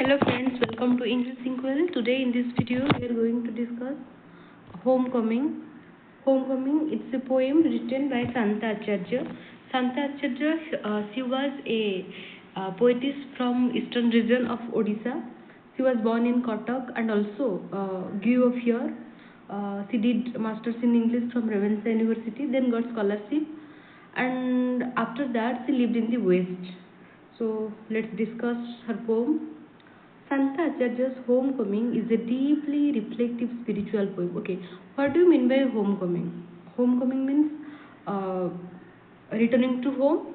Hello friends, welcome to English Inquiry. Today in this video we are going to discuss Homecoming. Homecoming, it's a poem written by Shanta Acharya. Shanta Acharya, she was a poetess from eastern region of Odisha. She was born in Cuttack and also grew up here. She did masters in English from Ravenshaw University, then got scholarship, and after that she lived in the West. So let's discuss her poem. Shanta Acharya's Homecoming is a deeply reflective spiritual poem. Okay, what do you mean by homecoming? Homecoming means uh, returning to home.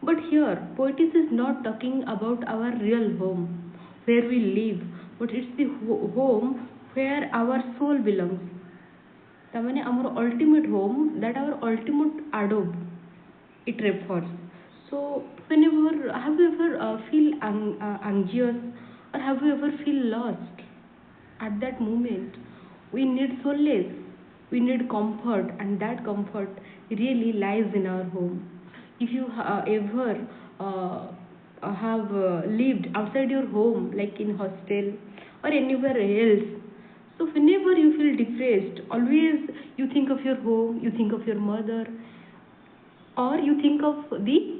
But here, poetess is not talking about our real home, where we live, but it's the home where our soul belongs. तार our ultimate home, that our ultimate adobe it refers. So whenever have you ever feel anxious, or have you ever feel lost? At that moment, we need solace, we need comfort, and that comfort really lies in our home. If you ever have lived outside your home, like in hostel or anywhere else, so whenever you feel depressed, always you think of your home, you think of your mother, or you think of the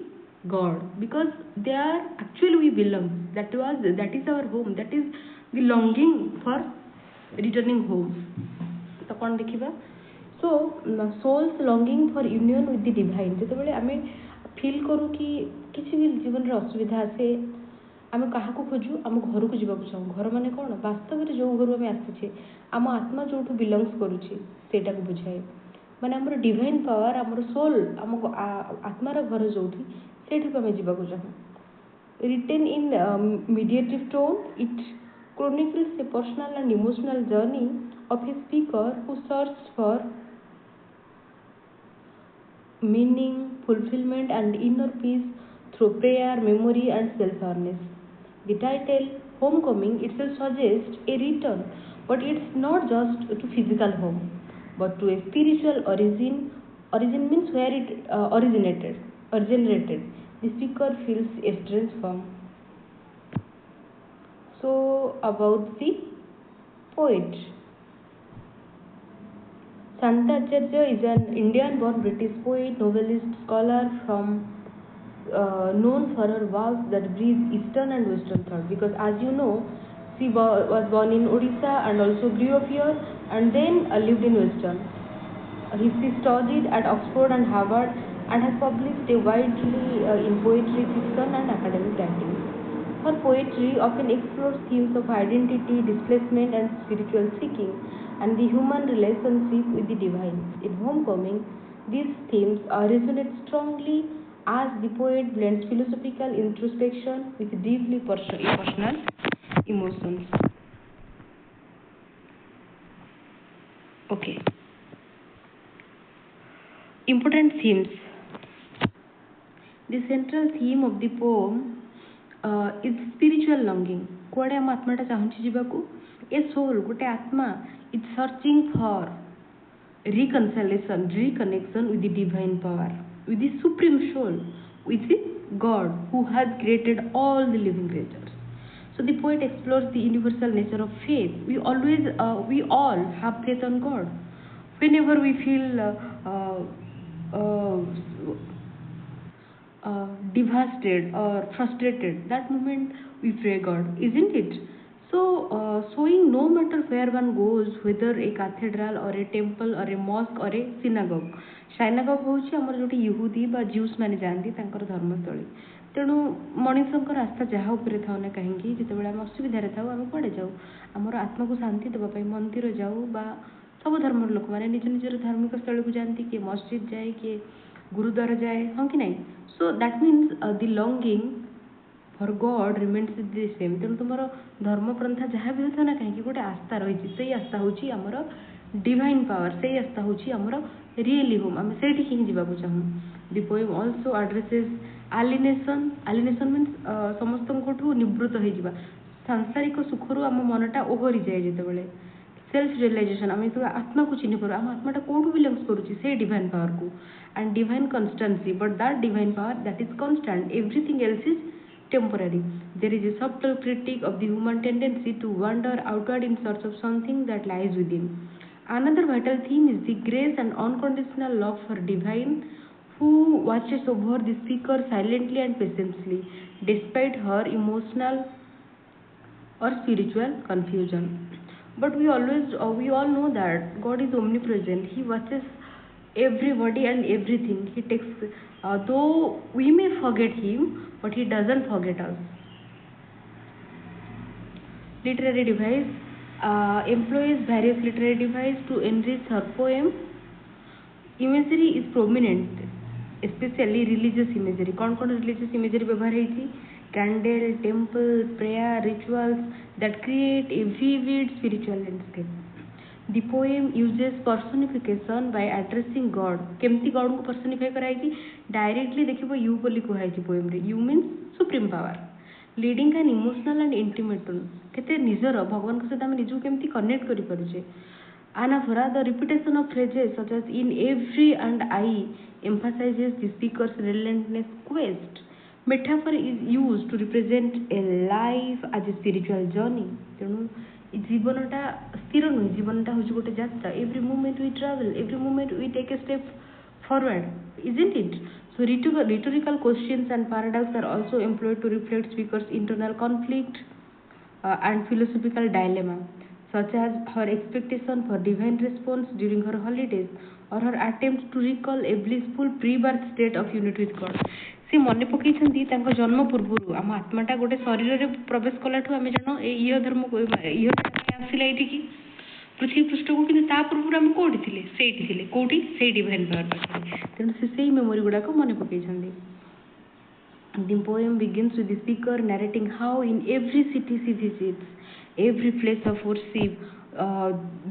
God, because there actually we belong. That is our home. That is the longing for returning home. तो कौन देखिबा? So soul's longing for union with the divine. ଯେତେବେଳେ ଆମେ feel करू कि किसी भी जीवन रे असुविधा आसे, आम क्या खोजु आम घर को जावाक चाहूँ. घर माने कौन? वास्तव में जो घर आम आसीचे आम आत्मा जो बिलंग्स करुचे सेटा को बुझाए. माने आमर डिवाइन पावर, आमर सोल, आम आत्मार घर जो से आम जावाक चाहूँ. Written in mediative tone, it chronicles a personal and emotional journey of a speaker who searched for meaning, fulfillment, and inner peace through prayer, memory, and self-awareness. The title Homecoming itself suggests a return, but it's not just to physical home, but to a spiritual origin. Origin means where it originated. The speaker feels a strange form. So about the poet. Shanta Acharya is an Indian-born British poet, novelist, scholar from known for her works that breathe Eastern and Western thought. Because as you know, she was born in Odisha and also grew up here, and then lived in Western. She studied at Oxford and Harvard and has published widely in poetry, fiction, and academic writings. Her poetry often explores themes of identity, displacement, and spiritual seeking, and the human relationship with the divine. In Homecoming, these themes resonate strongly as the poet blends philosophical introspection with deeply personal emotions. Okay. Important themes. The central theme of the poem is spiritual longing. कुआडे आम आत्माटा चाहूँची जीवाकू. A soul, गोटे आत्मा, is searching for reconciliation, reconnection with the divine power, with the supreme soul, with the God who has created all the living creatures. So the poet explores the universal nature of faith. We all have faith on God. Whenever we feel devastated or frustrated, that moment we pray God, isn't it? So showing no matter where one goes, whether a cathedral or a temple or a mosque or a synagogue. synagogue होउची हमर जोटी यहूदी बा juice माने जानती तांकर धर्मस्थळी. तेणु मनीषंकर आस्था जहाँ उपरे थाउ ना कहीं जितेबाला आम असुविधा थाउ आम कड़े जाऊ आमर आत्मा को शांति देवाई मंदिर जाऊ बा सब धर्म लोक मैंने निज निजर धार्मिक स्थल को जाती किए मस्जिद जाए किए गुरुद्वारा जाए हाँ कि नहीं. So that means the longing for God remains the same. तेणु तुम धर्म प्रथा जहाँ भी होता ना कहीं गोटे आस्था रही से आस्था हूँ आमर डिवाइन पावर से आस्था हूँ आमर रियली होम आम से हिं जावाक चाहूँ. द पोएम ऑल्सो आड्रेसेस आलिनेसन मीन्स समस्त निवृत्त हो सांसारिक सुखर आम मनटा ओहरी जाए जिते सेल्फ रियलाइजेशन आम जो आत्मा को चिन्ह पार आम आत्माटा कौटू बिलंग्स करुच्ची से डिवाइन पावर को and divine constancy but that divine power that is constant everything else is temporary. There is a subtle critique of the human tendency to wander outward in search of something that lies within. Another vital theme is the grace and unconditional love for divine, who watches over the speaker silently and patiently despite her emotional or spiritual confusion. But we all know that God is omnipresent. He watches everybody and everything. He takes, though we may forget Him, but He doesn't forget us. Literary device employs various literary device to enrich her poem. Imagery is prominent, especially religious imagery. कौन कौन religious imagery व्यवहार है? Candle, temple, prayer, rituals that create a vivid spiritual landscape. The poem uses personification by addressing God. केमती God को personify कराई? Directly देखिबो you बोली कुहाई poem रे. You means supreme power. Leading an emotional and intimate tone. केते निजर भगवान को सहित आमे निजु केमती connect करि पारुछे. Anaphora, the repetition of phrases such as in every and I emphasizes the speaker's relentless quest. Metaphor is used to represent a life as a spiritual journey. ତେଣୁ ଜୀବନଟା ସ୍ଥିର ନୁହେଁ, ଜୀବନଟା ହେଉଛି ଗୋଟେ ଯାତ୍ରା. Every moment we travel, every moment we take a step forward, isn't it? So rhetorical questions and paradox are also employed to reflect speaker's internal conflict and philosophical dilemma, such as her expectation for divine response during her holidays or her attempt to recall a blissful pre-birth state of unity with God. से मन पकईछंती तांको जन्म पूर्वरु आम आत्माटा गोटे शरीर रे प्रवेश कलाठु आमे जनो ए इह धर्म इह आसिला एठी की पृथ्वी पृष्ठ को किंतु ता पूर्वरु आम कोठी थिले सेठी थिले कोठी सेई डिवाइन पावर पाखरे तेणु से सेई मेमोरी गुडा को मन पकईछंती. The poem begins with the speaker narrating how in every city she visits, every place of worship,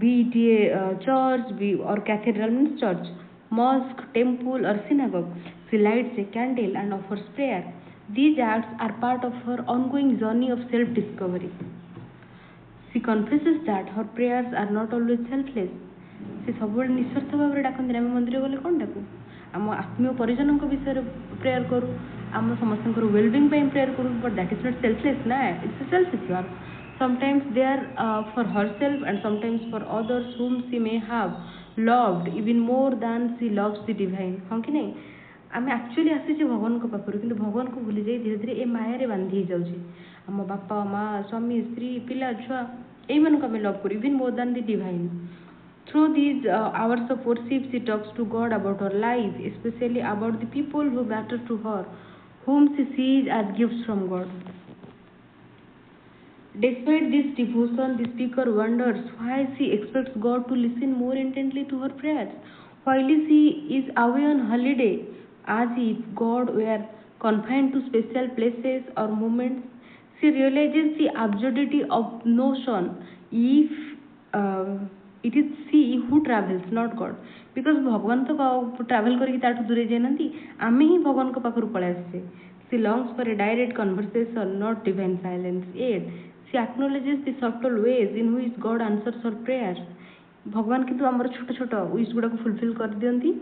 be it a church or cathedral means church, mosque, temple or synagogue, she lights a candle and offers prayer. These acts are part of her ongoing journey of self-discovery. She confesses that her prayers are not always selfless. से सबुବେଳେ निस्वार्थ भाବରେ ଡାକନ୍ତି. ଆମେ ମନ୍ଦିର ଗଲେ କ'ଣ ଡାକୁ? ଆମ ଆତ୍ମୀୟ ପରିଜନଙ୍କ ବିଷୟରେ ପ୍ରେୟାର କରୁ, ଆମ ସମସ୍ତଙ୍କର ୱେଲବିଂ ପାଇଁ ପ୍ରେୟାର କରୁ. ବଟ୍ ଦ୍ୟାଟ୍ ଇଜ୍ ନଟ୍ ସେଲ୍ଫଲେସ୍ ନା, it's a selfish one. Sometimes they are for herself and sometimes for others whom she may have loved even more than she loves the divine. हाँ कि नहीं? आमे actually आसीचे भगवान को पाखरु किंतु भगवान को भूली जाई धीरे धीरे ए माया रे बांधी ही जाउची. आम बापा माँ स्वामी स्त्री पिला छुआ एई मानको आमे लव करू even more than the divine. Through these hours of worship, she talks to God about her life, especially about the people who matter to her, whom she sees as gifts from God. Despite this devotion, the speaker wonders why she expects God to listen more intently to her prayers. While she is away on holiday, as if God were confined to special places or moments, she realizes the absurdity of notion if it is she who travels, not God. Because भगवान तो travel करके ताठु दूरे जाइनांती, आमे ही भगवान को पाखरु पळे आछे. She longs for a direct conversation, not divine silence. Yet she acknowledges the subtle ways in which God answers her prayers. भगवान किंतु आमर छोट छोट विश गुडा को फुलफिल कर दियंती.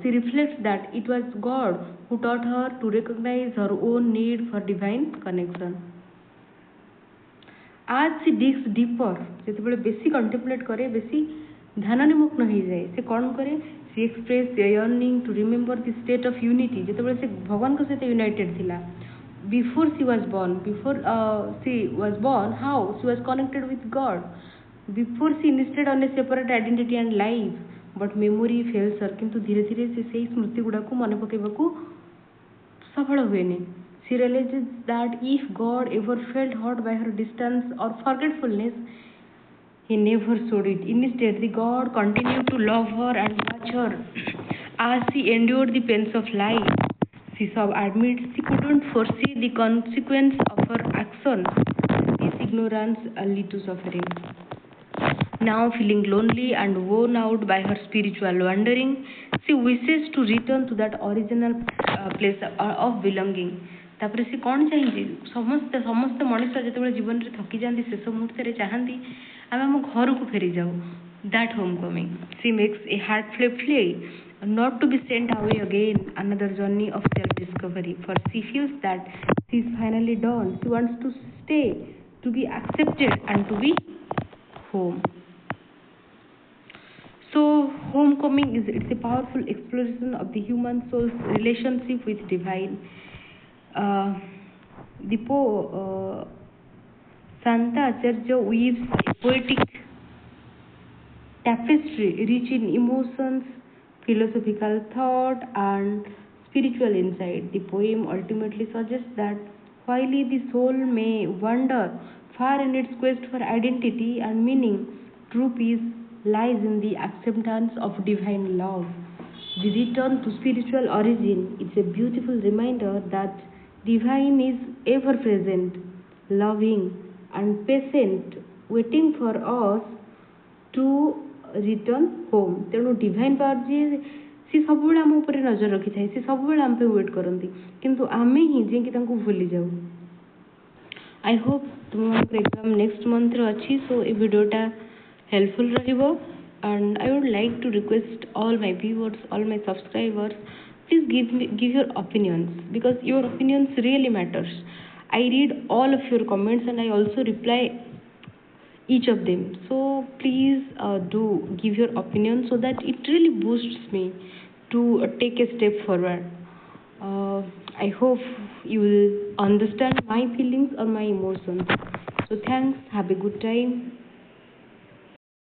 She reflects that it was God who taught her to recognize her own need for divine connection. As she digs deeper, ଯେତେବେଳେ ବେଶୀ contemplate करे, ବେଶୀ ଧ୍ୟାନ ନିମଗ୍ନ ହେଇଯାଏ, ସେ କ'ଣ करे? She expressed a yearning to remember the state of unity. ଯେତେବେଳେ ସେ ଭଗବାନଙ୍କ ସହିତ united ଥିଲା. Before she was born, how she was connected with God. Before she insisted on a separate identity and life, but memory fails her. କିନ୍ତୁ ଧୀରେ ଧୀରେ ସେ ସେଇ ସ୍ମୃତି ଗୁଡ଼ାକୁ ମନେ ପକେଇବାକୁ ସଫଳ ହୁଏନି. She realizes that if God ever felt hurt by her distance or forgetfulness, He never showed it. Instead, the God continued to love her and watch her as she endured the pains of life. She admits she couldn't foresee the consequence of her action. This ignorance lead to suffering. Now feeling lonely and worn out by her spiritual wandering, she wishes to return to that original place of belonging. तापर से कौन चाहिए? समस्त मनुष्य जो जीवन में थकी जाती शेष मुहूर्त चाहती आम आम घर को फेरी जाऊ. That homecoming see makes a heartful play not to be sent away again, another journey of self-discovery. For she feels that she's finally done. She wants to stay, to be accepted, and to be home. So, homecoming it's a powerful exploration of the human soul's relationship with divine. Uh, the Shanta Acharya weaves a poetic tapestry rich in emotions, philosophical thought, and spiritual insight. The poem ultimately suggests that while the soul may wander far in its quest for identity and meaning, true peace lies in the acceptance of divine love. The return to spiritual origin, it's a beautiful reminder that divine is ever present, loving, and patient, waiting for us to return home. तेणु divine power जी सी सब आम उपर नजर रखी थाए सी सब आम पे वेट करती किंतु आमे ही जे कि तांको भूली जाऊ. आई होप तुम एग्जाम नेक्स्ट मंथ रे अच्छी सो ए वीडियोटा हेल्पफुल रहिबो and I would like to request all my viewers all my subscribers please give your opinions because your opinions really matters. I read all of your comments and I also reply each of them, so please do give your opinion so that it really boosts me to take a step forward. I hope you will understand my feelings or my emotions. So thanks, have a good time.